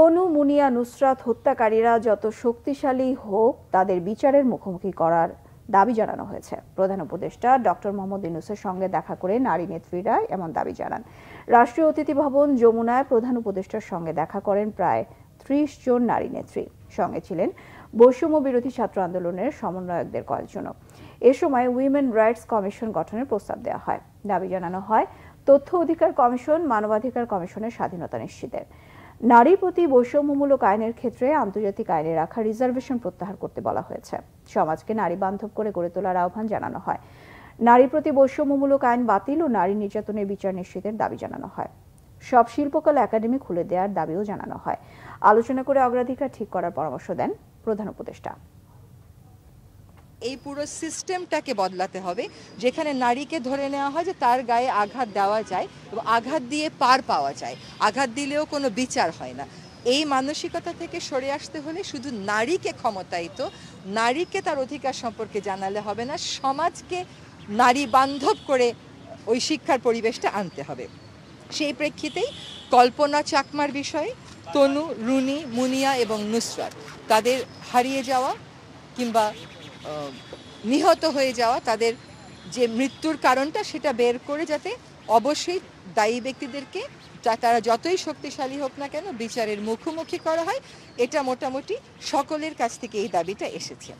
তনু, মুনিয়া, নুসরাত হত্যাকারীরা যত শক্তিশালী হোক তাদের বিচারের মুখোমুখি করার দাবি জানানো হয়েছে। প্রধান উপদেষ্টা ডক্টর মোহাম্মদ ইউনূসের সঙ্গে দেখা করে নারী নেত্রীরা এমন দাবি জানান। রাষ্ট্রীয় অতিথি ভবন যমুনায় প্রধান উপদেষ্টার সঙ্গে দেখা করেন প্রায় ৩০ জন নারী নেত্রী। সঙ্গে ছিলেন বৈষম্য বিরোধী ছাত্র আন্দোলনের সমন্বয়কদের কয়েকজনও। এ সময় উইমেন রাইটস কমিশন গঠনের প্রস্তাব দেওয়া হয়। দাবি জানানো হয় তথ্য অধিকার কমিশন, মানবাধিকার কমিশনের স্বাধীনতা নিশ্চিতের। নারীর প্রতি বৈষম্যমূলক আইনের ক্ষেত্রে আন্তর্জাতিক আইনে রাখা রিজার্ভেশন প্রত্যাহার করতে বলা হয়েছে। সমাজকে নারী বান্ধব করে গড়ে তোলার আহ্বান জানানো হয়। নারীর প্রতি বৈষম্যমূলক আইন বাতিল ও নারী নির্যাতনের বিচার নিশ্চিতের দাবি জানানো হয়। সব শিল্পকলা একাডেমি খুলে দেওয়ার দাবিও জানানো হয়। আলোচনা করে অগ্রাধিকার ঠিক করার পরামর্শ দেন প্রধান উপদেষ্টা। এই পুরো সিস্টেমটাকে বদলাতে হবে, যেখানে নারীকে ধরে নেওয়া হয় যে তার গায়ে আঘাত দেওয়া যায় এবং আঘাত দিয়ে পার পাওয়া যায়, আঘাত দিলেও কোনো বিচার হয় না। এই মানসিকতা থেকে সরে আসতে হলে শুধু নারীকে ক্ষমতায়িত, নারীকে তার অধিকার সম্পর্কে জানালে হবে না, সমাজকে নারী বান্ধব করে ওই শিক্ষার পরিবেশটা আনতে হবে। সেই প্রেক্ষিতেই কল্পনা চাকমার বিষয়ে তনু, রুনি, মুনিয়া এবং নুসরাত তাদের হারিয়ে যাওয়া কিংবা নিহত হয়ে যাওয়া, তাদের যে মৃত্যুর কারণটা সেটা বের করে যাতে অবশ্যই দায়ী ব্যক্তিদেরকে তারা যতই শক্তিশালী হোক না কেন বিচারের মুখোমুখি করা হয়, এটা মোটামুটি সকলের কাছ থেকে এই দাবিটা এসেছে।